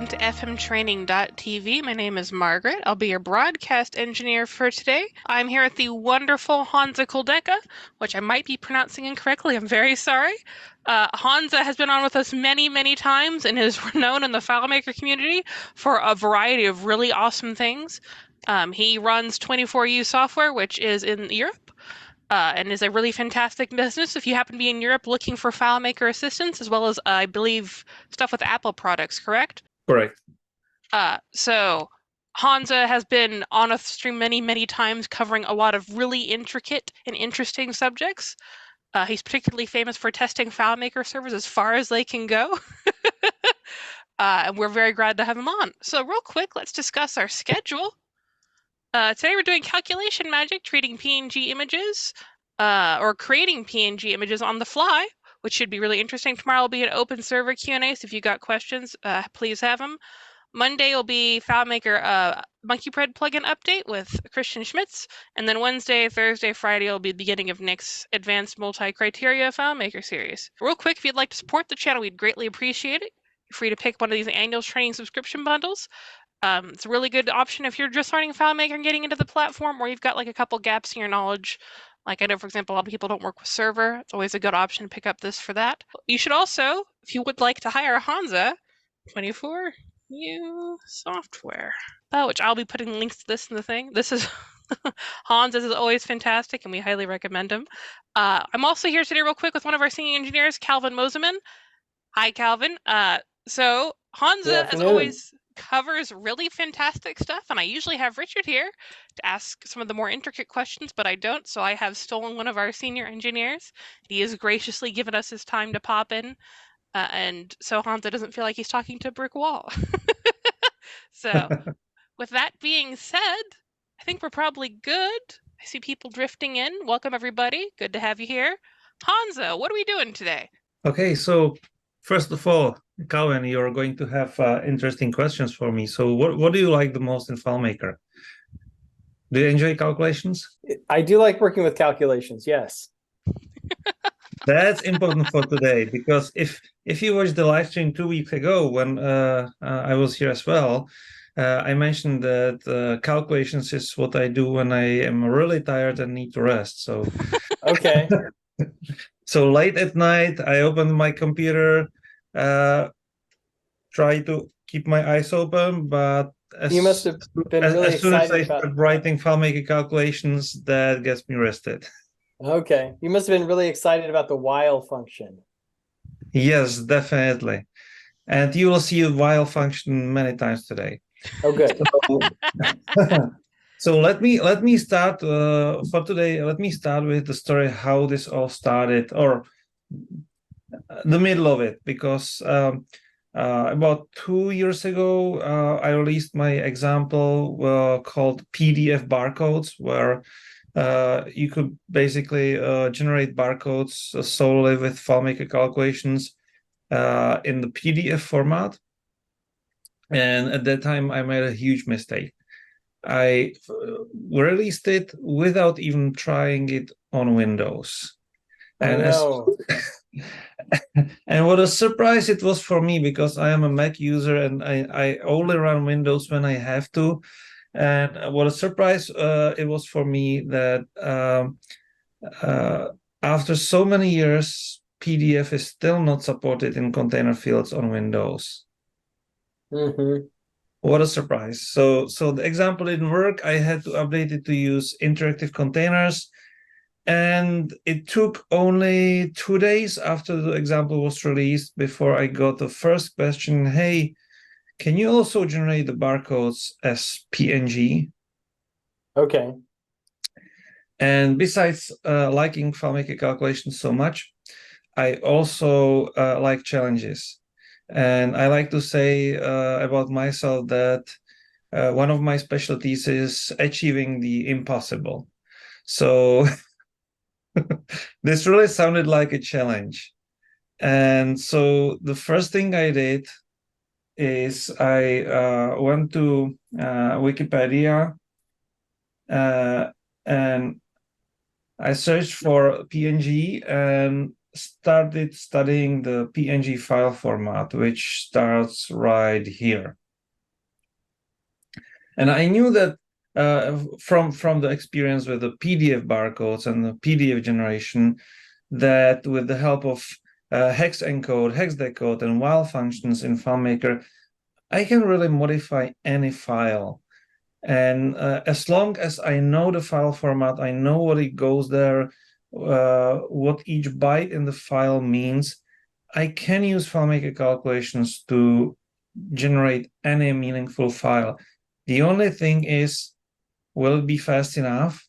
to fmtraining.tv. My name is Margaret. I'll be your broadcast engineer for today. I'm here at the wonderful HOnza Kuldeka, which I might be pronouncing incorrectly. I'm very sorry. HOnza has been on with us many, many times and is known in the FileMaker community for a variety of really awesome things. He runs 24U Software, which is in Europe. And is a really fantastic business if you happen to be in Europe looking for FileMaker assistance, as well as, I believe, stuff with Apple products, correct? Correct. So HOnza has been on a stream many, many times covering a lot of really intricate and interesting subjects. He's particularly famous for testing FileMaker servers as far as they can go. And we're very glad to have him on. So real quick, let's discuss our schedule. Today we're doing calculation magic, treating PNG images, or creating PNG images on the fly, which should be really interesting. Tomorrow will be an open server Q&A, so if you've got questions, please have them. Monday will be FileMaker MonkeyBread plugin update with Christian Schmitz, and then Wednesday, Thursday, Friday will be the beginning of Nick's advanced multi-criteria FileMaker series. Real quick, if you'd like to support the channel, we'd greatly appreciate it. You're free to pick one of these annual training subscription bundles. It's a really good option if you're just learning FileMaker and getting into the platform, or you've got like a couple gaps in your knowledge. Like I know, for example, a lot of people don't work with server. It's always a good option to pick up this for that. You should also, if you would like to hire HOnza, 24U software, which I'll be putting links to this in the thing. This is HOnza is always fantastic, and we highly recommend him. I'm also here today real quick with one of our senior engineers, Calvin Moseman. Hi, Calvin. So HOnza, as always, covers really fantastic stuff, and I usually have Richard here to ask some of the more intricate questions, but I don't, so I have stolen one of our senior engineers. He has graciously given us his time to pop in, and so HOnza doesn't feel like he's talking to a brick wall. So with that being said, I think we're probably good. I see people drifting in. Welcome, everybody. Good to have you here. HOnza, what are we doing today? Okay, so first of all, Calvin, you're going to have interesting questions for me. So what do you like the most in FileMaker? Do you enjoy calculations? I do like working with calculations, yes. That's important for today, because if you watched the live stream 2 weeks ago when I was here as well, I mentioned that calculations is what I do when I am really tired and need to rest. So okay. So late at night, I open my computer, try to keep my eyes open, but you must have been really as soon as I excited start writing FileMaker calculations, that gets me rested. Okay, you must have been really excited about the while function. Yes, definitely. And you will see a while function many times today. Oh, good. So let me start for today. Let me start with the story how this all started, or the middle of it, because about 2 years ago I released my example called PDF barcodes, where you could basically generate barcodes solely with FileMaker calculations in the PDF format. And at that time, I made a huge mistake. I released it without even trying it on Windows. And and what a surprise it was for me, because I am a Mac user and I only run Windows when I have to. And what a surprise it was for me that after so many years, PDF is still not supported in container fields on Windows. Mm-hmm. What a surprise. So the example didn't work. I had to update it to use interactive containers. And it took only 2 days after the example was released before I got the first question, hey, can you also generate the barcodes as PNG? Okay. And besides liking FileMaker calculations so much, I also like challenges. And I like to say about myself that one of my specialties is achieving the impossible. So this really sounded like a challenge. And so the first thing I did is I went to Wikipedia and I searched for PNG and started studying the PNG file format, which starts right here. And I knew that from the experience with the PDF barcodes and the PDF generation, that with the help of hex encode, hex decode, and while functions in FileMaker, I can really modify any file. And as long as I know the file format, I know what it goes there, what each byte in the file means, I can use FileMaker calculations to generate any meaningful file. The only thing is, will it be fast enough?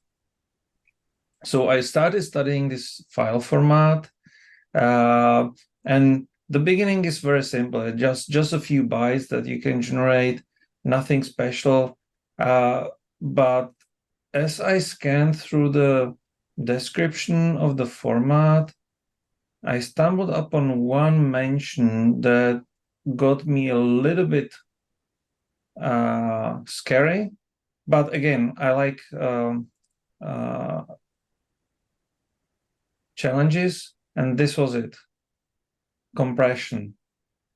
So I started studying this file format, and the beginning is very simple. Just a few bytes that you can generate, nothing special. But as I scanned through the description of the format, I stumbled upon one mention that got me a little bit scary. But again, I like challenges, and this was it: compression.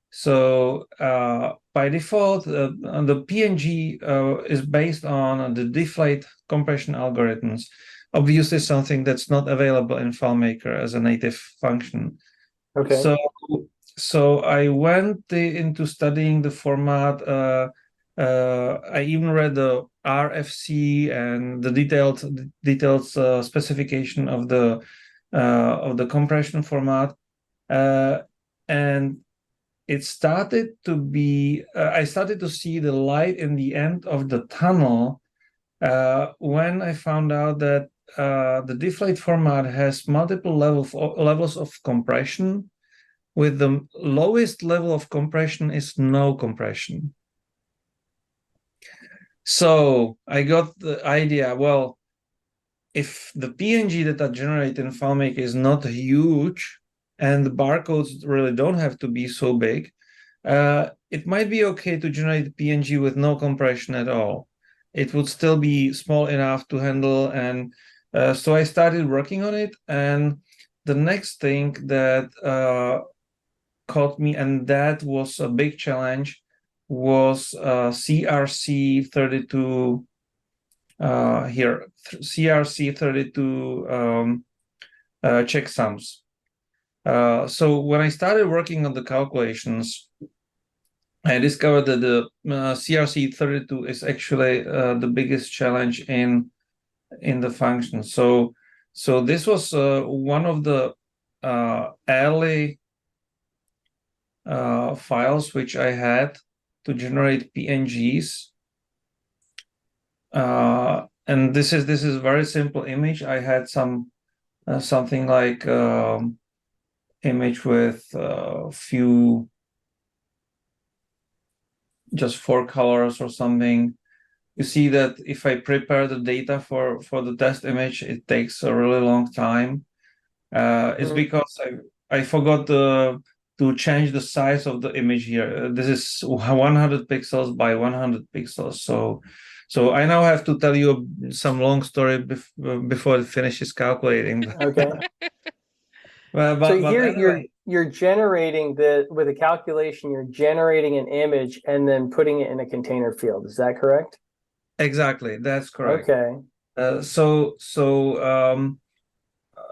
So by default, the PNG is based on the deflate compression algorithms. Obviously, something that's not available in FileMaker as a native function. Okay. So I went into studying the format. I even read the RFC and the detailed specification of the compression format, and it started to be. I started to see the light in the end of the tunnel when I found out that the deflate format has multiple levels of compression, with the lowest level of compression is no compression. So I got the idea, well, if the PNG that are generated in FileMaker is not huge and the barcodes really don't have to be so big, it might be okay to generate PNG with no compression at all. It would still be small enough to handle, and so I started working on it. And the next thing that caught me, and that was a big challenge, was CRC32 here, CRC32 checksums. So when I started working on the calculations, I discovered that the CRC32 is actually the biggest challenge in the function. So this was one of the early files which I had to generate PNGs. And this is a very simple image. I had some something like image with few, just 4 colors or something. You see that if I prepare the data for the test image, it takes a really long time. It's because I forgot to change the size of the image here. This is 100 pixels by 100 pixels. So I now have to tell you some long story before it finishes calculating. Okay. So here anyway, you're generating with a calculation, you're generating an image and then putting it in a container field. Is that correct? exactly, that's correct. Okay. So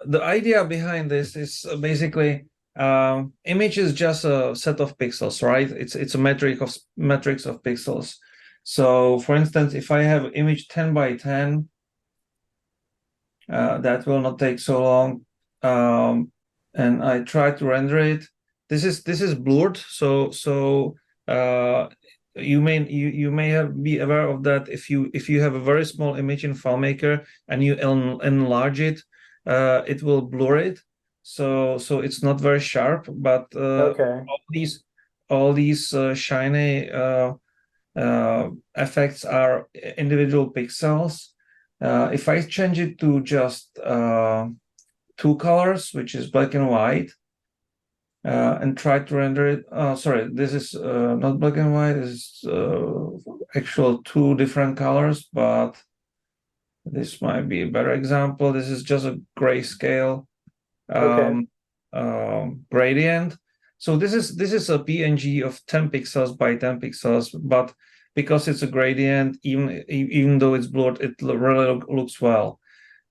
the idea behind this is basically image is just a set of pixels, right? It's a matrix of pixels. So for instance, if I have image 10 by 10, that will not take so long. And I try to render it. This is blurred, so you may be aware of that. If you have a very small image in FileMaker and you enlarge it, it will blur it. So it's not very sharp. But Okay. all these shiny effects are individual pixels. If I change it to just 2 colors, which is black and white, and try to render it. Sorry, this is not black and white. This is actual 2 different colors, but this might be a better example. This is just a grayscale. Okay. gradient. So this is a PNG of 10 pixels by 10 pixels, but because it's a gradient, even though it's blurred, it really looks well.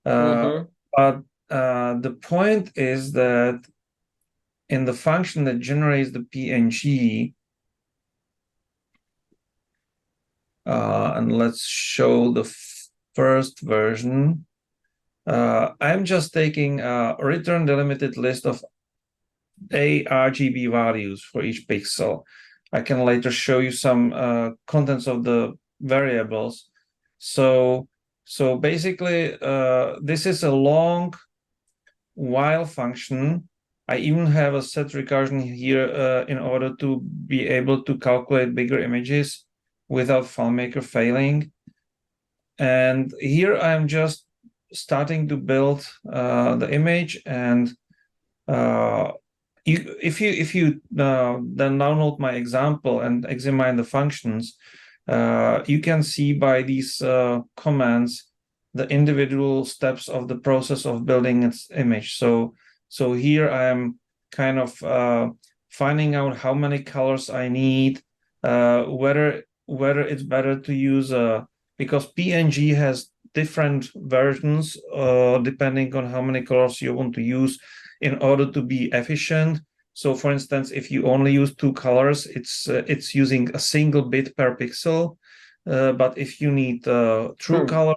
But the point is that in the function that generates the PNG, and let's show the first version. I'm just taking a return delimited list of RGB values for each pixel. I can later show you some contents of the variables. So basically, this is a long while function. I even have a set recursion here in order to be able to calculate bigger images without FileMaker failing. And here I'm just starting to build the image, and if you then download my example and examine the functions, you can see by these commands the individual steps of the process of building its image. So here I am kind of finding out how many colors I need, whether it's better to use because PNG has different versions depending on how many colors you want to use in order to be efficient. So for instance, if you only use 2 colors, it's using a single bit per pixel. But if you need true color,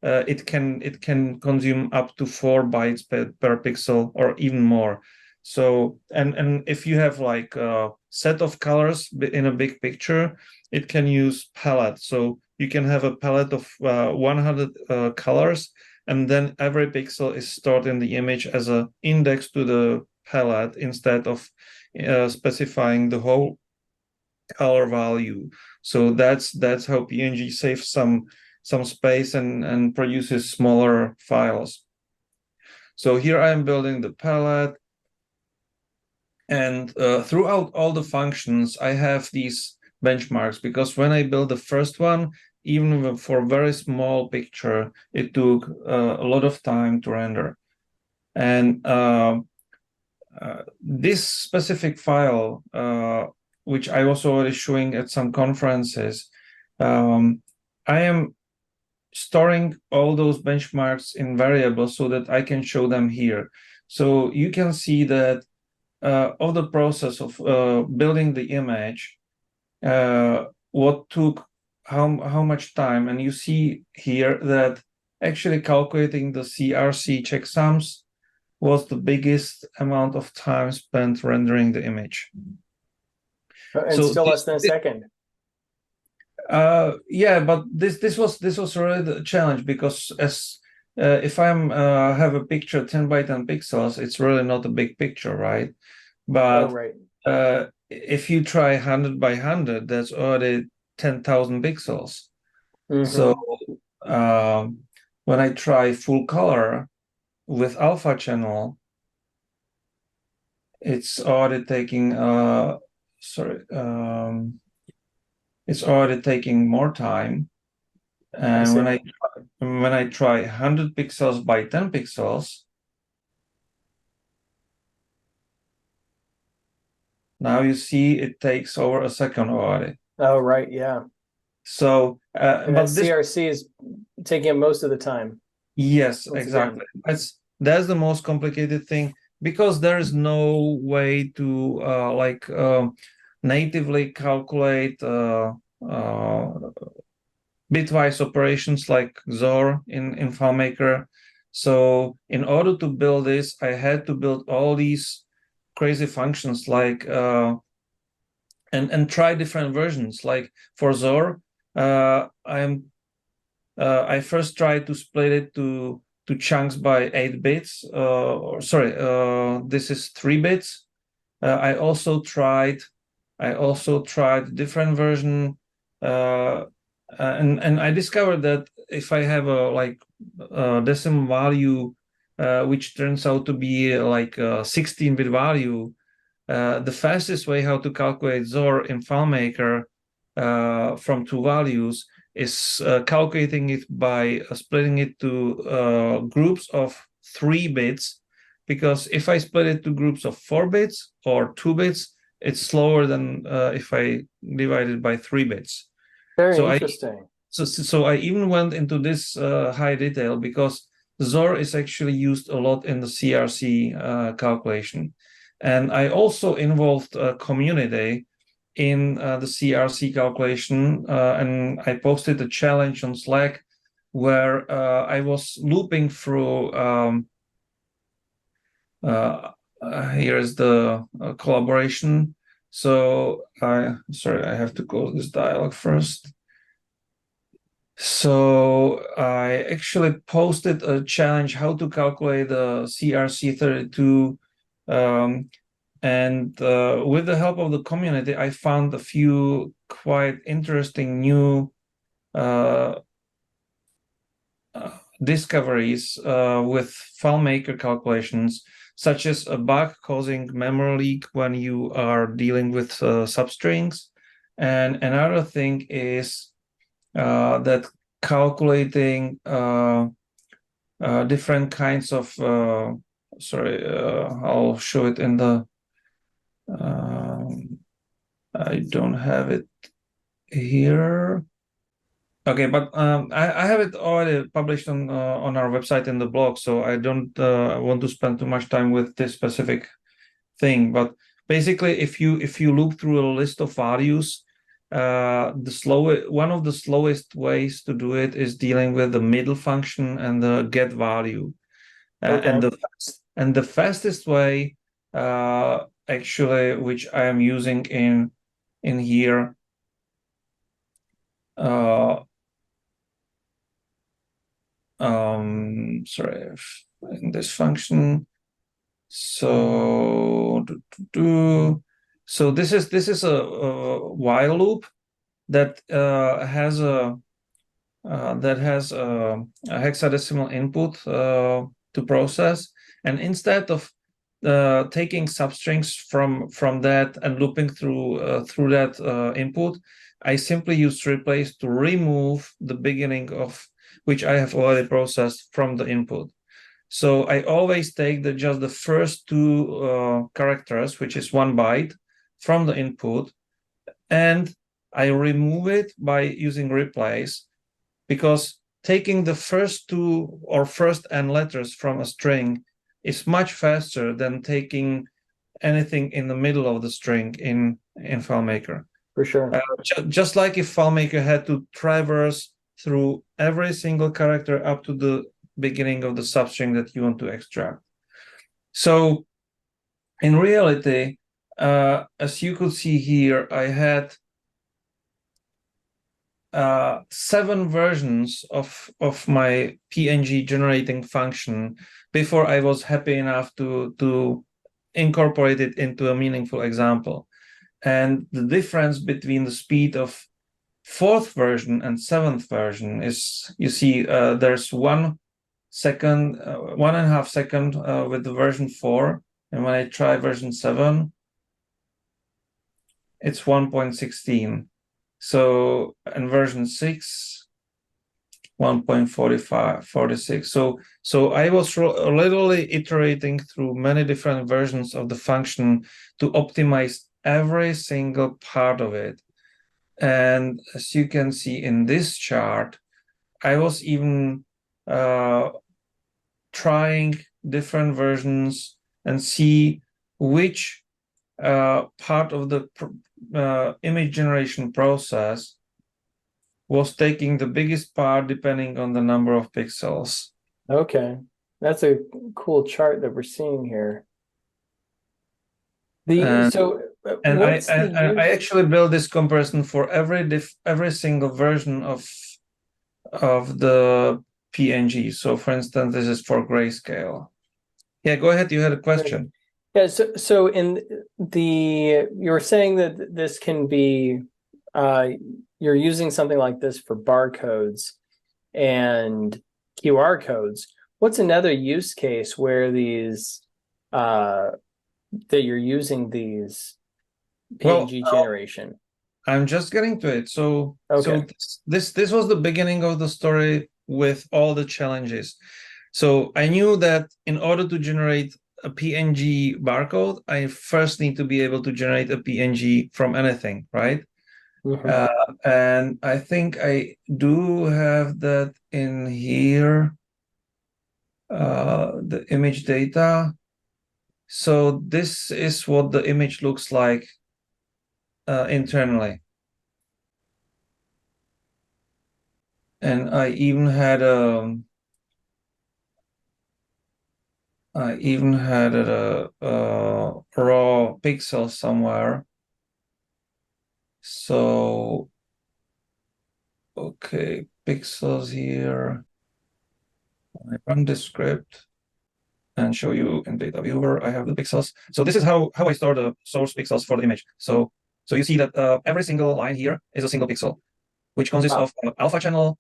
it can consume up to 4 bytes per pixel or even more. So and if you have like a set of colors in a big picture, it can use palette. So you can have a palette of 100 colors, and then every pixel is stored in the image as an index to the palette instead of specifying the whole color value. So that's how PNG saves some space and produces smaller files. So here I am building the palette, and throughout all the functions I have these benchmarks, because when I built the first one, even for a very small picture, it took a lot of time to render. And this specific file, which I was already showing at some conferences, I am storing all those benchmarks in variables so that I can show them here. So you can see that of the process of building the image, what took how much time, and you see here that actually calculating the CRC checksums was the biggest amount of time spent rendering the image. And so still less than a second. Yeah, but this was really the challenge, because as if I'm have a picture 10 by 10 pixels, it's really not a big picture, right? But if you try 100 by 100, that's already 10,000 pixels. So when I try full color with alpha channel, it's already taking it's already taking more time. And when I try 100 pixels by 10 pixels, now you see it takes over a second already. Oh, right, yeah. So, but CRC is taking up most of the time. Yes, exactly. That's the most complicated thing, because there is no way to natively calculate bitwise operations like XOR in FileMaker. So in order to build this, I had to build all these crazy functions like and try different versions. Like for XOR, I first tried to split it to chunks by 8 bits. This is 3 bits. I also tried different version, and I discovered that if I have a decimal value, which turns out to be like a 16-bit value, the fastest way how to calculate XOR in FileMaker from 2 values is calculating it by splitting it to groups of 3 bits, because if I split it to groups of 4 bits or 2 bits, it's slower than if I divide it by 3 bits. Very interesting. So I even went into this high detail because XOR is actually used a lot in the CRC calculation. And I also involved a community in the CRC calculation, and I posted a challenge on Slack where I was looping through, here's the collaboration. So sorry, I have to close this dialog first. So I actually posted a challenge how to calculate the CRC32, and with the help of the community, I found a few quite interesting new discoveries with FileMaker calculations, such as a bug causing memory leak when you are dealing with substrings. And another thing is that calculating different kinds of I'll show it in the I don't have it here. Okay, but I have it already published on our website in the blog, so I don't want to spend too much time with this specific thing. But basically, if you look through a list of values, one of the slowest ways to do it is dealing with the middle function and the get value. Okay. And the fastest way, actually, which I am using in here, sorry, in this function. So this is a while loop that has a hexadecimal input to process, and instead of taking substrings from that and looping through that input, I simply use replace to remove the beginning of which I have already processed from the input. So I always take just the first 2 characters, which is 1 byte, from the input, and I remove it by using replace, because taking the first 2 or first n letters from a string is much faster than taking anything in the middle of the string in FileMaker. For sure. Just like if FileMaker had to traverse through every single character up to the beginning of the substring that you want to extract. So in reality, as you could see here, I had 7 versions of my PNG generating function before I was happy enough to incorporate it into a meaningful example. And the difference between the speed of 4th version and 7th version is, you see, there's 1 second, 1.5 second with the version 4, and when I try version 7, it's 1.16. So in version 6, 1.46. So I was literally iterating through many different versions of the function to optimize every single part of it. And as you can see in this chart, I was even trying different versions and see which part of the image generation process was taking the biggest part depending on the number of pixels. Okay, that's a cool chart that we're seeing here. I actually built this comparison for every single version of the PNG. So for instance, this is for grayscale. Yeah, go ahead. You had a question. Yeah. So in you were saying that this can be, you're using something like this for barcodes and QR codes. What's another use case where these that you're using these PNG generation? I'm just getting to it. So, okay. So this was the beginning of the story with all the challenges. So I knew that in order to generate a PNG barcode, I first need to be able to generate a PNG from anything, right? And I think I do have that in here, the image data. So this is what the image looks like internally. And I even had a raw pixel somewhere. So, okay, pixels here. I run this script and show you in data viewer. I have the pixels. So this is how I store the source pixels for the image. So you see that every single line here is a single pixel, which consists of alpha channel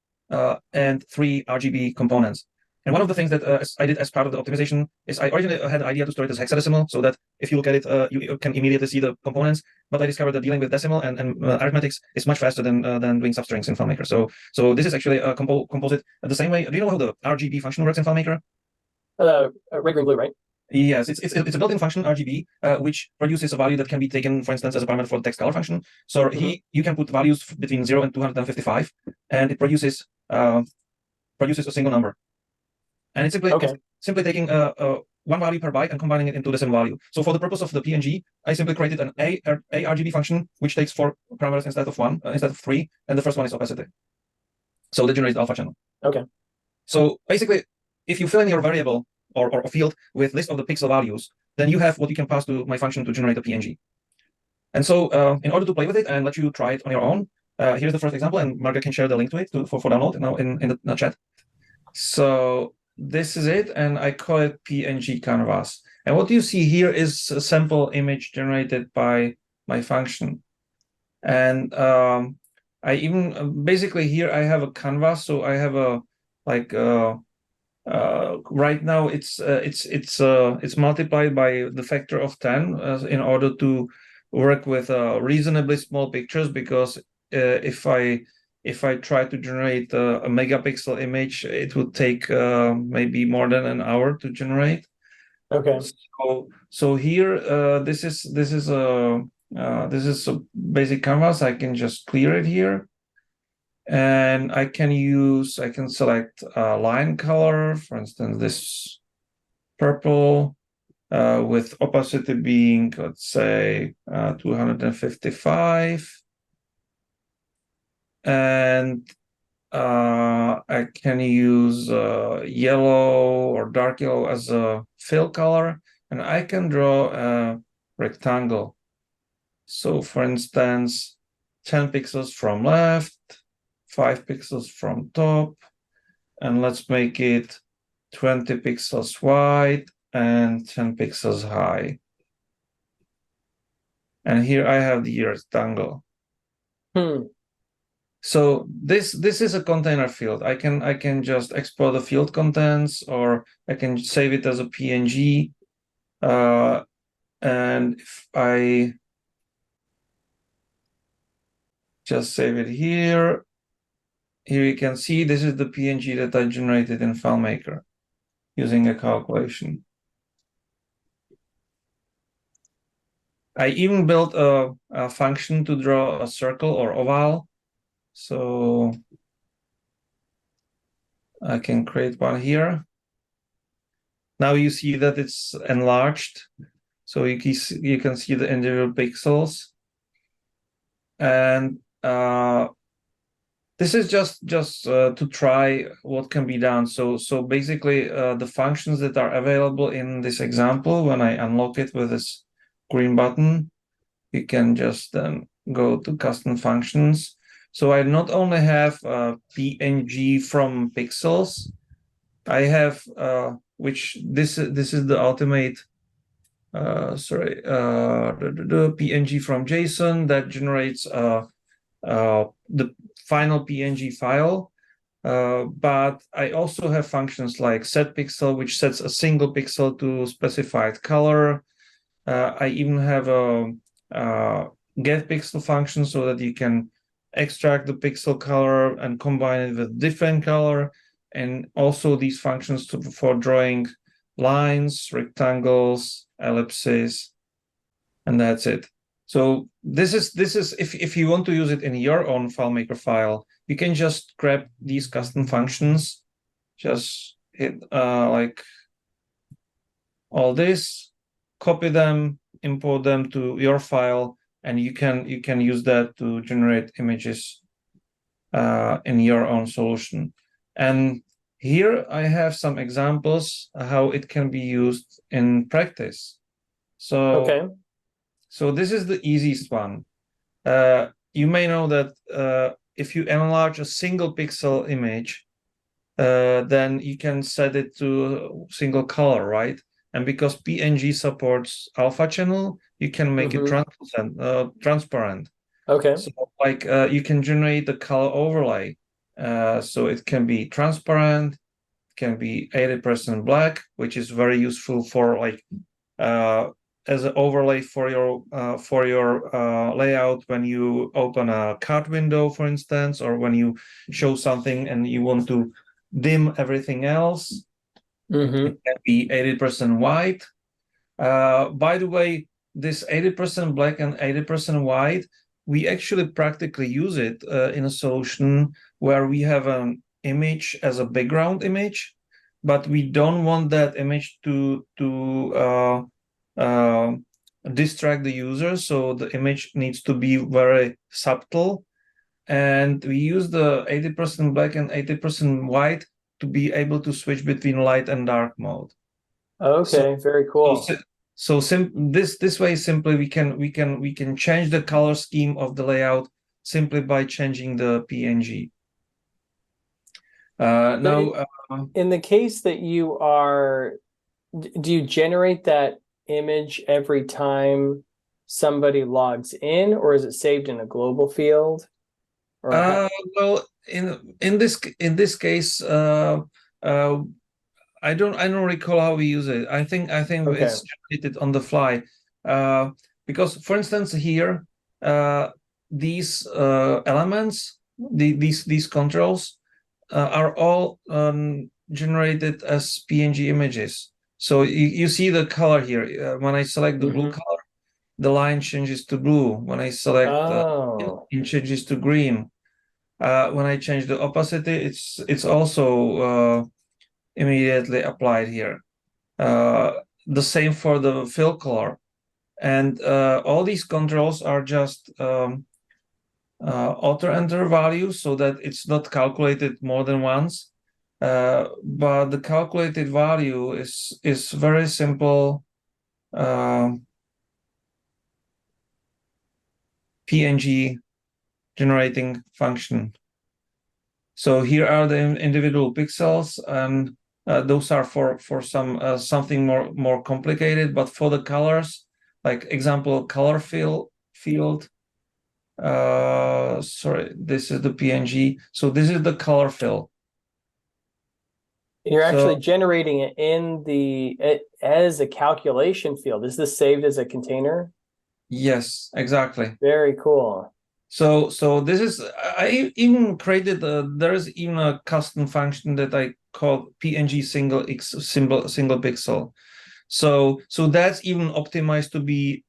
and 3 RGB components. And one of the things that I did as part of the optimization is I originally had the idea to store it as hexadecimal, so that if you look at it, you can immediately see the components. But I discovered that dealing with decimal and arithmetics is much faster than doing substrings in FileMaker. So this is actually composite the same way. Do you know how the RGB function works in FileMaker? Red, green, blue, right? Yes, it's a built-in function RGB, which produces a value that can be taken, for instance, as a parameter for the text color function. So you can put values between 0 and 255, and it produces a single number. And it's simply taking one value per byte and combining it into the same value. So for the purpose of the PNG, I simply created an a RGB function which takes 4 parameters instead of 1, instead of 3, and the first one is opacity. So that generates the alpha channel. Okay. So basically, if you fill in your variable or a field with list of the pixel values, then you have what you can pass to my function to generate a PNG. And so in order to play with it and let you try it on your own, here's the first example, and Margaret can share the link to it for download now in the chat. So this is it, and I call it PNG canvas. And what you see here is a sample image generated by my function. And I even basically here I have a canvas, so I have a right now it's multiplied by the factor of 10 in order to work with reasonably small pictures, because if I try to generate a megapixel image, it would take maybe more than an hour to generate. Okay. So here this is a basic canvas. I can just clear it here, and I can select line color, for instance, this purple, with opacity being, let's say, 255. And I can use yellow or dark yellow as a fill color, and I can draw a rectangle. So for instance, 10 pixels from left, 5 pixels from top, and let's make it 20 pixels wide and 10 pixels high. And here I have the rectangle. So this is a container field. I can just export the field contents, or I can save it as a PNG. And if I just save it here you can see this is the PNG that I generated in FileMaker using a calculation. I even built a function to draw a circle or oval. So I can create one here. Now you see that it's enlarged. So you can see the individual pixels. And this is just to try what can be done. So basically the functions that are available in this example, when I unlock it with this green button, you can just then go to custom functions. So I not only have PNG from pixels, I have which this is the ultimate the PNG from JSON that generates the final PNG file. But I also have functions like setPixel, which sets a single pixel to specified color. I even have a getPixel function so that you can extract the pixel color and combine it with different color, and also these functions for drawing lines, rectangles, ellipses, and that's it. So this is if you want to use it in your own FileMaker file, you can just grab these custom functions, just hit like all this, copy them, import them to your file, and you can use that to generate images in your own solution. And here I have some examples how it can be used in practice. So Okay. So this is the easiest one. You may know that if you enlarge a single pixel image, then you can set it to a single color, right? And because PNG supports alpha channel, you can make it transparent. Okay. So like you can generate the color overlay. So it can be transparent, can be 80% black, which is very useful for like as an overlay for your layout when you open a card window, for instance, or when you show something and you want to dim everything else. It can be 80% white. By the way, this 80% black and 80% white, we actually practically use it in a solution where we have an image as a background image, but we don't want that image to distract the user. So the image needs to be very subtle. And we use the 80% black and 80% white to be able to switch between light and dark mode. Okay, very cool. This way simply we can change the color scheme of the layout simply by changing the PNG. Now, in the case that you are, do you generate that image every time somebody logs in, or is it saved in a global field? Or well, in this case, I don't recall how we use it. I think Okay. it's generated on the fly. Because for instance here, these elements, these controls are all generated as PNG images. So you see the color here. When I select the blue color, the line changes to blue. When I select it changes to green. When I change the opacity, it's also immediately applied here. The same for the fill color. And all these controls are just auto enter values so that it's not calculated more than once. But the calculated value is very simple PNG generating function. So here are the individual pixels, and those are for some something more complicated. But for the colors, like example color field. Sorry, this is the PNG. So this is the color fill. You're actually generating it as a calculation field. Is this saved as a container? Yes, exactly. Very cool. So this is, I even created there is even a custom function that I call PNG single pixel. So that's even optimized to be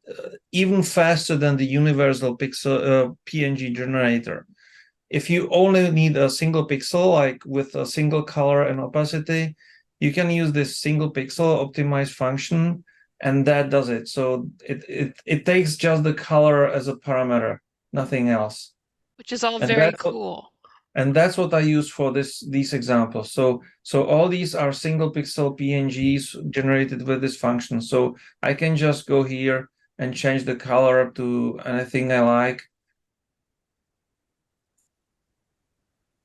even faster than the universal pixel PNG generator. If you only need a single pixel, like with a single color and opacity, you can use this single pixel optimized function, and that does it. So it takes just the color as a parameter, nothing else. Which is all very cool. And that's what I use for these examples. So all these are single pixel PNGs generated with this function. So I can just go here and change the color to anything I like.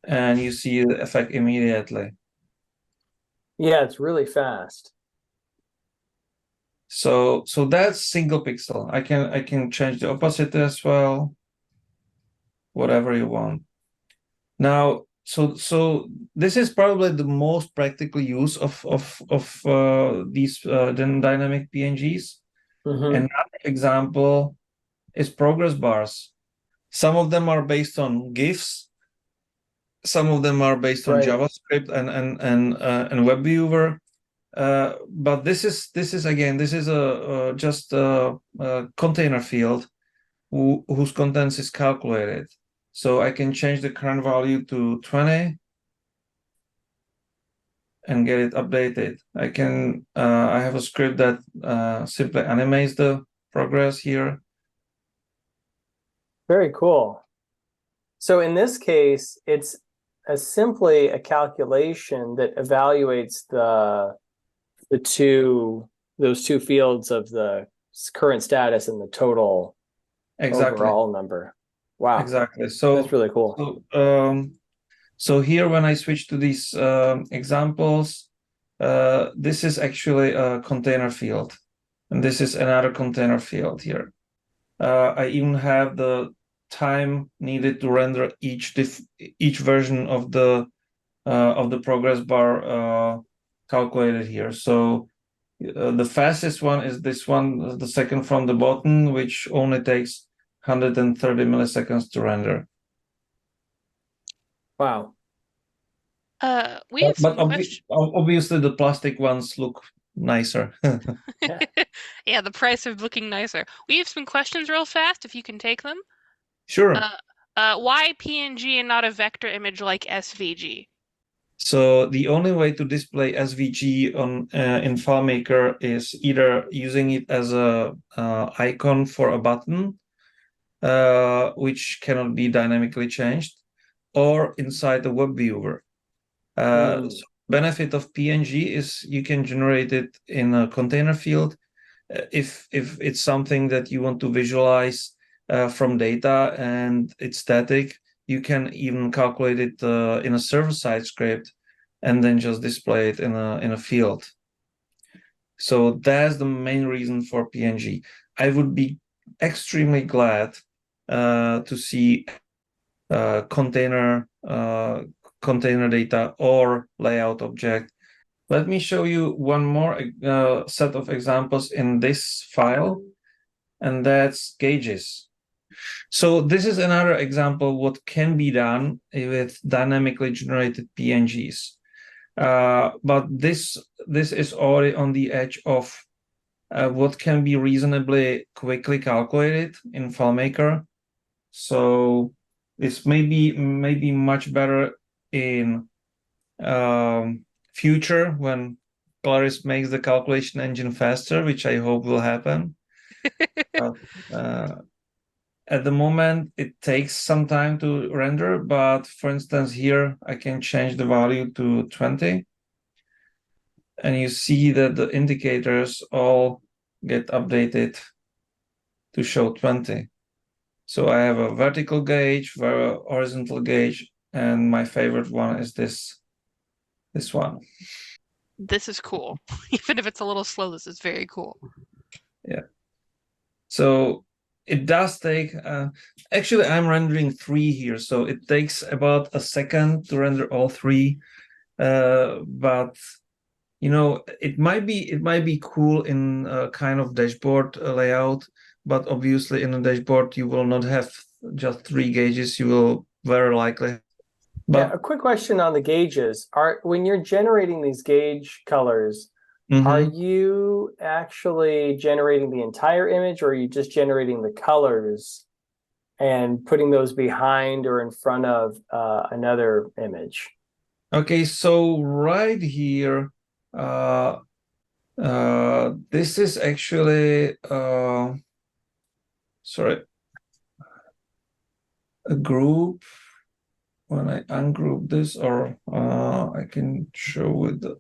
And you see the effect immediately. Yeah, it's really fast. So that's single pixel. I can change the opacity as well, whatever you want. Now, so this is probably the most practical use of these dynamic PNGs. Another example is progress bars. Some of them are based on GIFs. Some of them are based on JavaScript and WebViewer. but this is again, this is just a container field whose contents is calculated. So I can change the current value to 20 and get it updated. I can I have a script that simply animates the progress here. Very cool. So in this case, it's simply a calculation that evaluates those two fields of the current status and the total overall number. Wow. Exactly. So that's really cool. So here, when I switch to these examples, this is actually a container field, and this is another container field here. I even have the time needed to render each version of the progress bar calculated here. So the fastest one is this one, the second from the bottom, which only takes 130 milliseconds to render. Wow. We have some obviously the plastic ones look nicer. Yeah, the price of looking nicer. We have some questions real fast, if you can take them. Sure. Why PNG and not a vector image like SVG? So the only way to display SVG on in FileMaker is either using it as a icon for a button, which cannot be dynamically changed, or inside the web viewer. So benefit of PNG is you can generate it in a container field. If it's something that you want to visualize from data and it's static, you can even calculate it in a server-side script and then just display it in a field. So that's the main reason for PNG. I would be extremely glad to see container data or layout object. Let me show you one more set of examples in this file, and that's gauges. So this is another example what can be done with dynamically generated PNGs. But this is already on the edge of what can be reasonably quickly calculated in FileMaker. So this may be much better in future when Claris makes the calculation engine faster, which I hope will happen. At the moment, it takes some time to render, but for instance, here I can change the value to 20. And you see that the indicators all get updated to show 20. So I have a vertical gauge, horizontal gauge, and my favorite one is this one. This is cool. Even if it's a little slow, this is very cool. Yeah. So it does take, actually I'm rendering 3 here, so it takes about a second to render all 3. But you know, it might be cool in a kind of dashboard layout, but obviously in a dashboard you will not have just 3 gauges. You will very likely. But yeah, a quick question on the gauges. When you're generating these gauge colors, are you actually generating the entire image, or are you just generating the colors and putting those behind or in front of another image? Okay, so right here, this is actually sorry, a group. When I ungroup this, or I can show with the.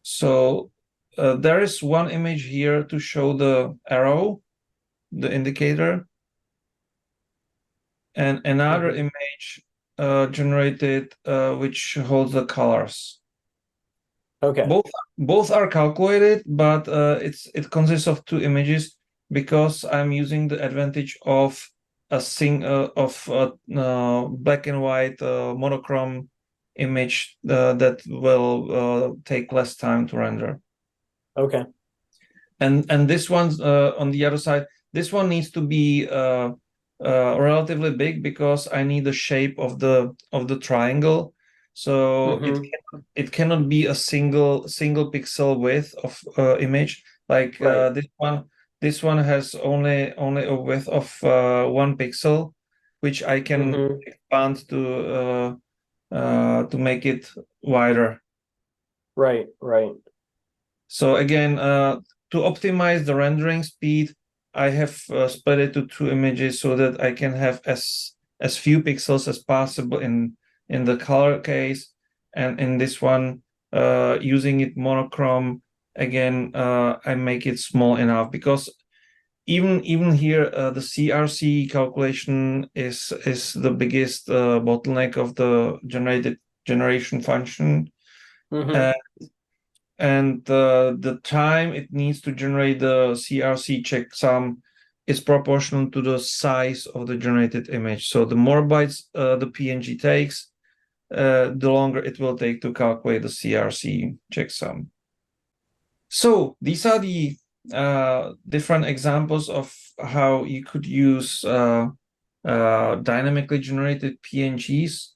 So there is one image here to show the arrow, the indicator, and another image generated which holds the colors. Okay. Both are calculated, but it consists of 2 images because I'm using the advantage of a black and white monochrome image that will take less time to render. Okay. And this one's on the other side. This one needs to be relatively big because I need the shape of the triangle. So it cannot be a single pixel width of image. Like Right. this one has only a width of 1 pixel, which I can expand to make it wider. Right, right. So again, to optimize the rendering speed, I have split it to 2 images so that I can have as few pixels as possible in the color case, and in this one, using it monochrome, again, I make it small enough, because even here, the CRC calculation is the biggest bottleneck of the generation function. And the time it needs to generate the CRC checksum is proportional to the size of the generated image. So the more bytes the PNG takes, the longer it will take to calculate the CRC checksum. So these are the different examples of how you could use dynamically generated PNGs.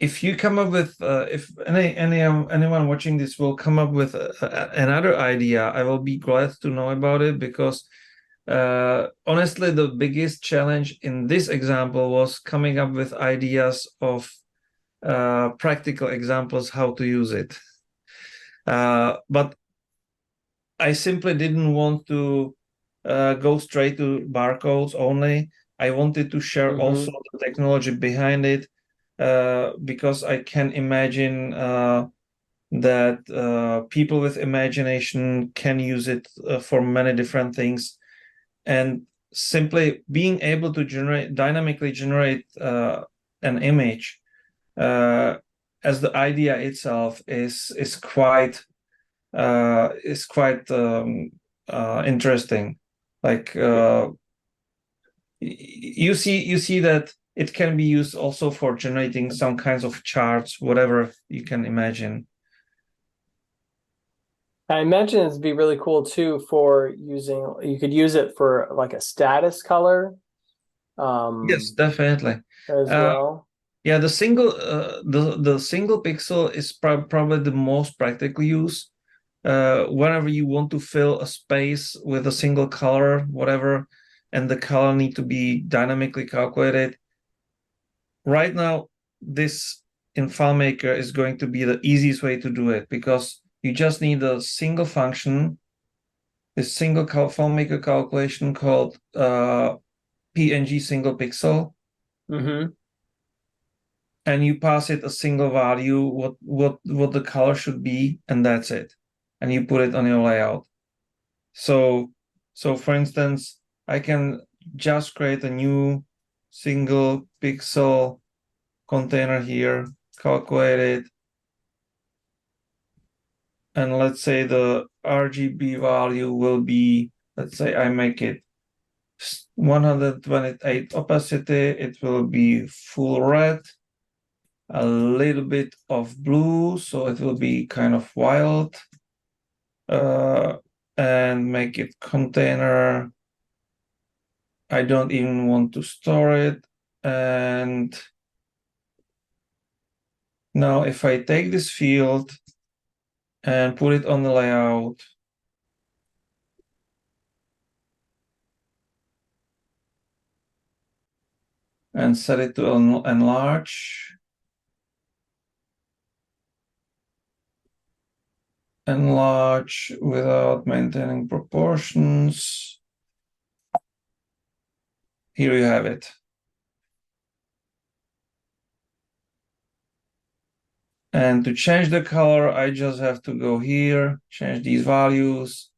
If you come up with, if anyone watching this will come up with another idea, I will be glad to know about it, because honestly, the biggest challenge in this example was coming up with ideas of practical examples how to use it. But I simply didn't want to go straight to barcodes only. I wanted to share also the technology behind it, because I can imagine that people with imagination can use it for many different things. And simply being able to dynamically generate an image as the idea itself is quite interesting. Like you see that it can be used also for generating some kinds of charts, whatever you can imagine. I imagine it'd be really cool too for using, you could use it for like a status color. Yes, definitely. As well. Yeah, the single pixel is probably the most practical use. Whenever you want to fill a space with a single color, whatever, and the color need to be dynamically calculated. Right now, this in FileMaker is going to be the easiest way to do it, because you just need a single function, this single FileMaker calculation called PNG single pixel. And you pass it a single value, what the color should be, and that's it. And you put it on your layout. So for instance, I can just create a new single pixel container here, calculate it, and let's say the RGB value will be, let's say I make it 128 opacity, it will be full red, a little bit of blue, so it will be kind of wild, and make it container. I don't even want to store it. And now if I take this field and put it on the layout, and set it to enlarge, without maintaining proportions. Here you have it. And to change the color, I just have to go here, change these values.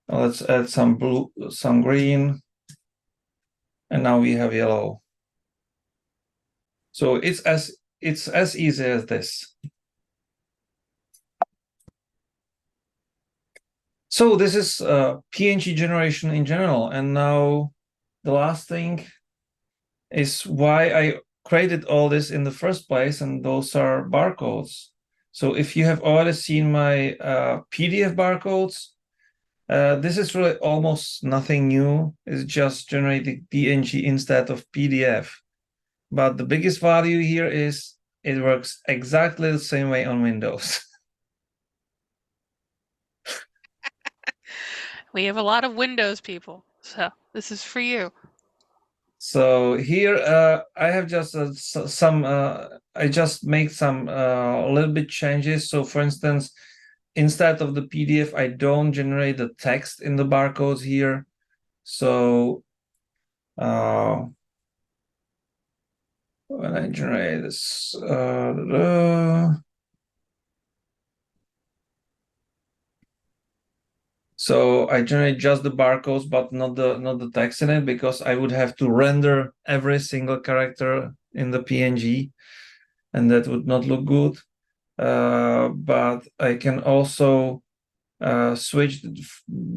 Let's add some blue, some green. And now we have yellow. So it's as easy as this. So this is PNG generation in general. And now the last thing is why I created all this in the first place, and those are barcodes. So if you have already seen my PDF barcodes, this is really almost nothing new. It's just generating PNG instead of PDF. But the biggest value here is it works exactly the same way on Windows. We have a lot of Windows people, so this is for you. So here I have just some I just make some little bit changes. So for instance, instead of the PDF, I don't generate the text in the barcodes here. So when I generate this, so I generate just the barcodes, but not the text in it, because I would have to render every single character in the PNG, and that would not look good. But I can also switch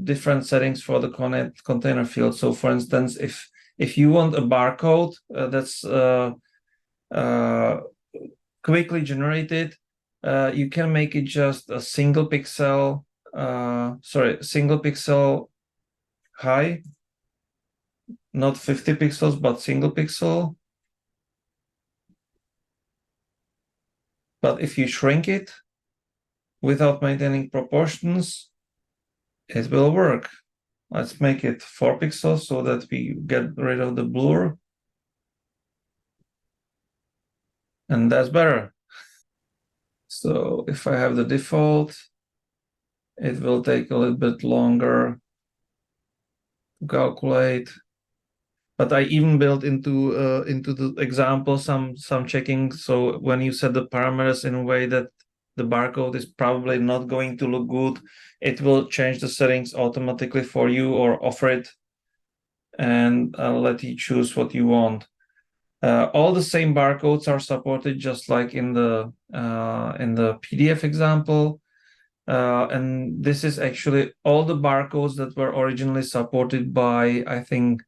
different settings for the container field. So for instance, if you want a barcode that's quickly generated, you can make it just a single pixel, single pixel high, not 50 pixels, but single pixel. But if you shrink it without maintaining proportions, it will work. Let's make it 4 pixels so that we get rid of the blur. And that's better. So if I have the default, it will take a little bit longer to calculate. But I even built into the example some checking. So when you set the parameters in a way that the barcode is probably not going to look good, it will change the settings automatically for you or offer it, and let you choose what you want. All the same barcodes are supported, just like in the PDF example. And this is actually all the barcodes that were originally supported by, I think,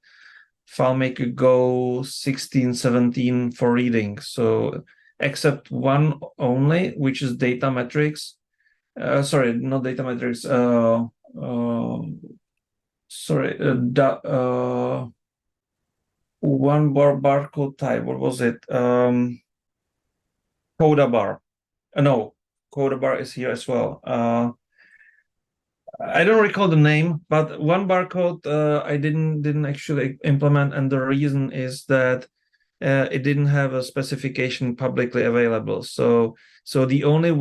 FileMaker Go 16, 17 for reading. So except one only, which is data metrics. Sorry, not data metrics. One barcode type. What was it? Coda bar. No, Coda bar is here as well. I don't recall the name, but one barcode I didn't actually implement, and the reason is that it didn't have a specification publicly available. So the only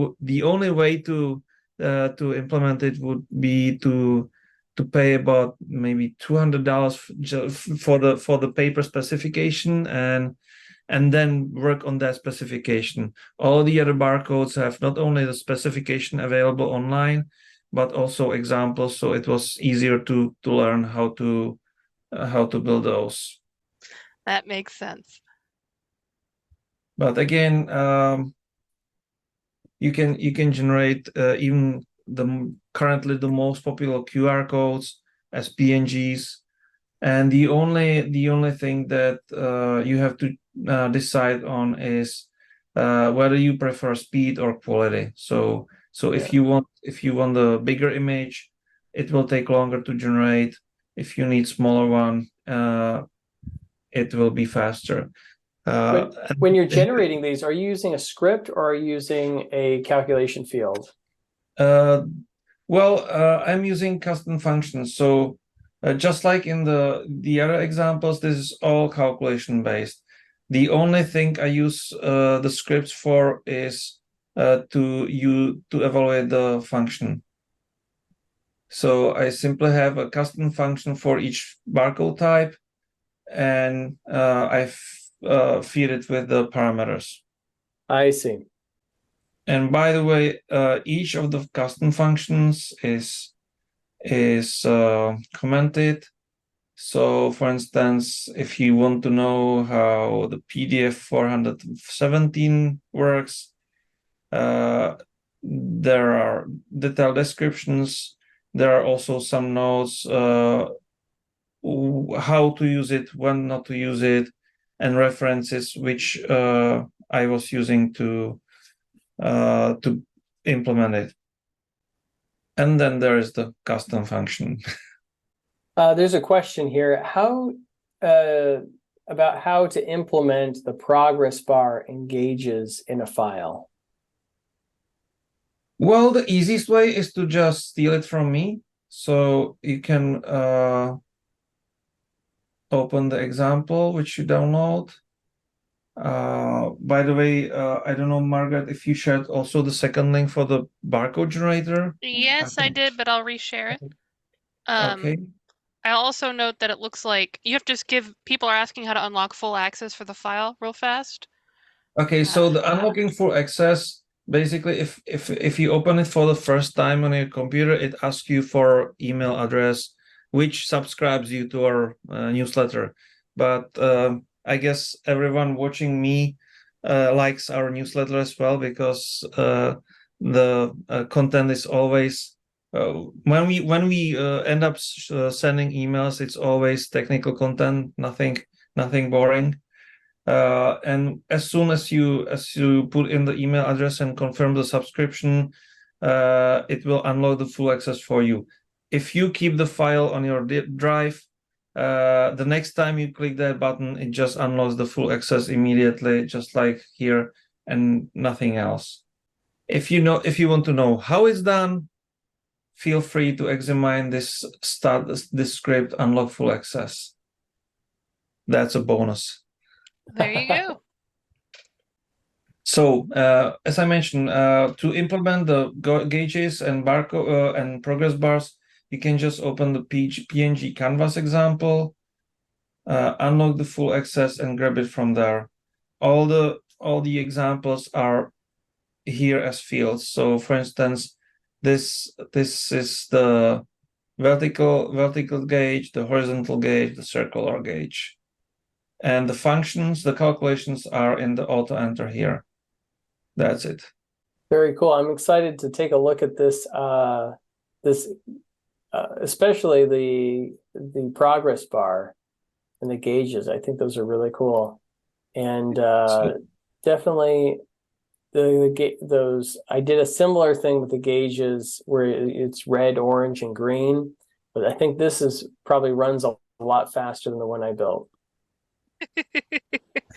way to implement it would be to pay about maybe $200 for the paper specification, and then work on that specification. All the other barcodes have not only the specification available online, but also examples, so it was easier to learn how to build those. That makes sense. But again, you can generate even currently the most popular QR codes as PNGs, and the only thing that you have to decide on is whether you prefer speed or quality. So if you want the bigger image, it will take longer to generate. If you need smaller one, it will be faster. When you're generating these, are you using a script or are you using a calculation field? I'm using custom functions. So just like in the other examples, this is all calculation based. The only thing I use the scripts for is to evaluate the function. So I simply have a custom function for each barcode type, and I feed it with the parameters. I see. And by the way, each of the custom functions is commented. So for instance, if you want to know how the PDF 417 works, there are detailed descriptions. There are also some notes how to use it, when not to use it, and references which I was using to implement it. And then there is the custom function. There's a question here. How about how to implement the progress bar and gauges in a file? Well, the easiest way is to just steal it from me. So you can open the example which you download. By the way, I don't know, Margaret, if you shared also the second link for the barcode generator. Yes, I did, but I'll reshare it. Okay. I'll also note that it looks like you have to just give, people are asking how to unlock full access for the file real fast. Okay, so the unlocking full access, basically, if you open it for the first time on your computer, it asks you for email address, which subscribes you to our newsletter. But I guess everyone watching me likes our newsletter as well, because the content is always when we end up sending emails, it's always technical content, nothing boring. And as soon as you put in the email address and confirm the subscription, it will unlock the full access for you. If you keep the file on your drive, the next time you click that button, it just unlocks the full access immediately, just like here, and nothing else. If you want to know how it's done, feel free to examine this script, unlock full access. That's a bonus. There you go. So, as I mentioned, to implement the gauges and barcode and progress bars, you can just open the PNG canvas example, unlock the full access, and grab it from there. All the examples are here as fields. So, for instance, this is the vertical gauge, the horizontal gauge, the circular gauge. And the functions, the calculations are in the auto enter here. That's it. Very cool. I'm excited to take a look at this. Especially the progress bar and the gauges. I think those are really cool. And definitely those. I did a similar thing with the gauges where it's red, orange, and green. But I think this probably runs a lot faster than the one I built.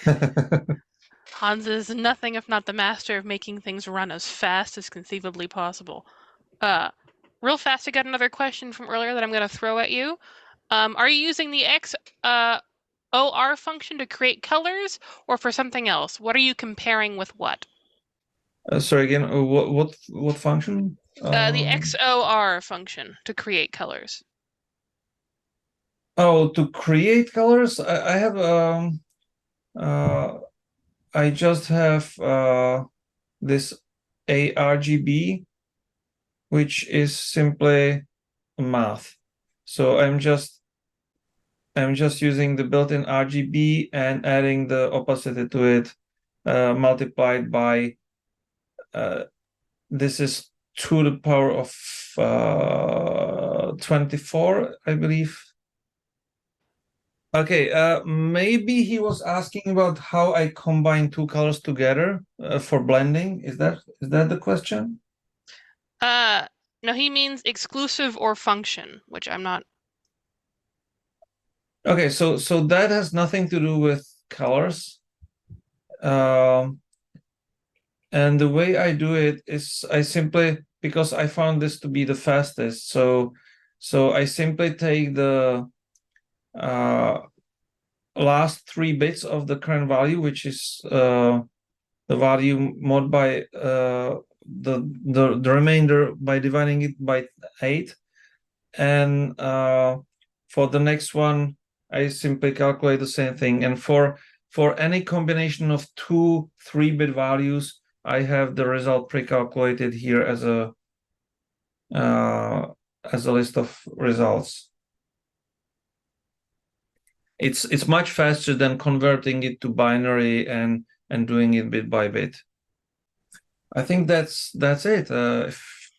HOnza is nothing if not the master of making things run as fast as conceivably possible. Real fast, I got another question from earlier that I'm going to throw at you. Are you using the XOR function to create colors, or for something else? What are you comparing with what? Sorry again. What function? The XOR function to create colors. Oh, to create colors, I have I just have this ARGB, which is simply math. So I'm just using the built-in RGB and adding the opacity to it, multiplied by this is to the power of 24, I believe. Okay, maybe he was asking about how I combine two colors together for blending. Is that the question? No, he means exclusive or function, which I'm not. Okay, so that has nothing to do with colors. And the way I do it is I simply, because I found this to be the fastest, so I simply take the last 3 bits of the current value, which is the value mod by the remainder by dividing it by 8, and for the next one I simply calculate the same thing. And for any combination of 2 3-bit values, I have the result pre-calculated here as a list of results. It's much faster than converting it to binary and doing it bit by bit. I think that's it. If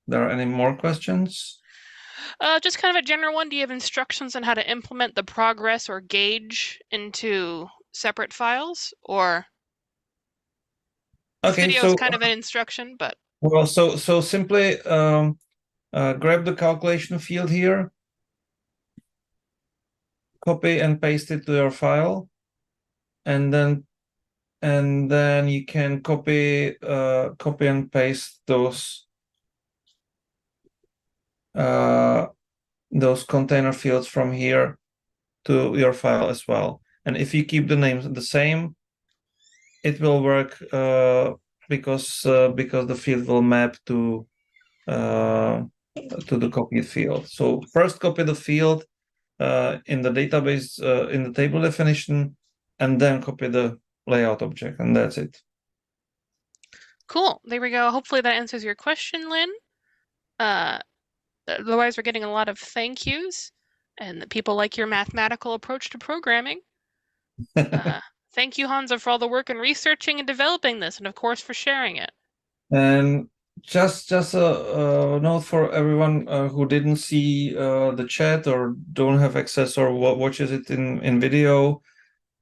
there are any more questions. Just kind of a general one. Do you have instructions on how to implement the progress or gauge into separate files, or? Okay, Video so is kind of an instruction, but well, so simply grab the calculation field here, copy and paste it to your file, and then you can copy and paste those container fields from here to your file as well. And if you keep the names the same, it will work because the field will map to the copied field. So first copy the field in the database in the table definition, and then copy the layout object, and that's it. Cool. There we go. Hopefully that answers your question, Lynn. Otherwise, we're getting a lot of thank yous, and that people like your mathematical approach to programming. Thank you, HOnza, for all the work in researching and developing this, and of course for sharing it. And just a note for everyone who didn't see the chat or don't have access or watches it in video.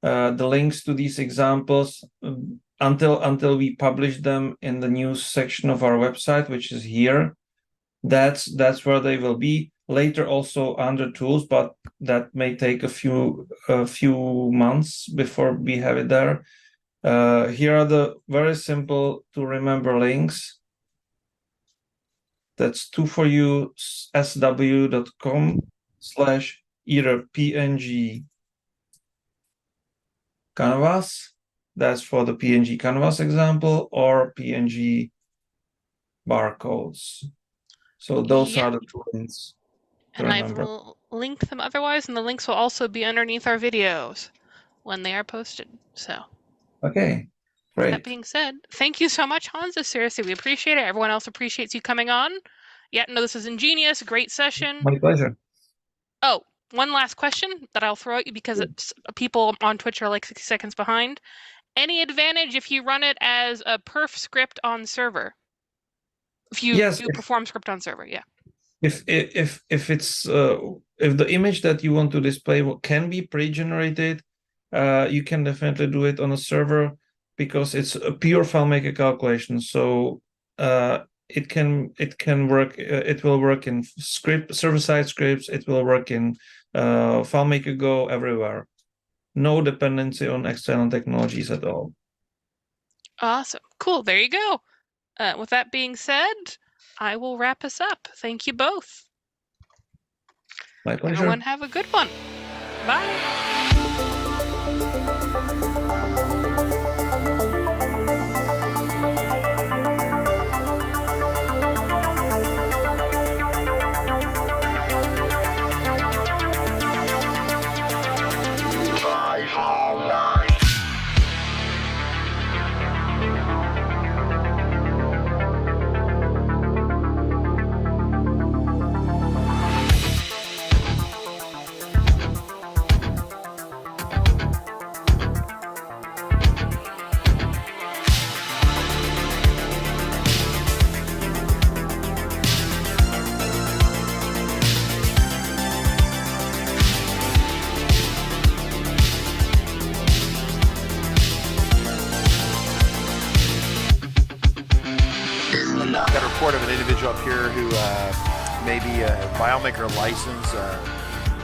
The links to these examples until we publish them in the news section of our website, which is here. That's where they will be. Later also under tools, but that may take a few months before we have it there. Here are the very simple to remember links. That's 2for-you sw.com/either PNG canvas. That's for the PNG canvas example, or PNG barcodes. So those are the two links. And I will link them otherwise, and the links will also be underneath our videos when they are posted. So, okay, great. That being said, thank you so much, HOnza. Seriously, we appreciate it. Everyone else appreciates you coming on. Yeah, no, this was ingenious. Great session. My pleasure. Oh, one last question that I'll throw at you because people on Twitch are like 60 seconds behind. Any advantage if you run it as a perf script on server? If you do perform script on server, yeah. If it's if the image that you want to display can be pre-generated, you can definitely do it on a server because it's a pure FileMaker calculation. So it can work. It will work in server-side scripts. It will work in FileMaker Go, everywhere. No dependency on external technologies at all. Awesome. Cool. There you go. With that being said, I will wrap us up. Thank you both. My pleasure. Everyone have a good one. Bye. Got a report of an individual up here who may be a FileMaker license.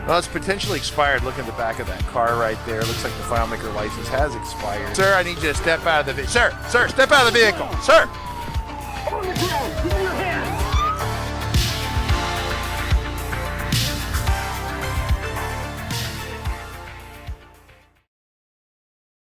Well, it's potentially expired. Look at the back of that car right there. Looks like the FileMaker license has expired. Sir, I need you to step out of the vehicle. Sir, step out of the vehicle. Sir!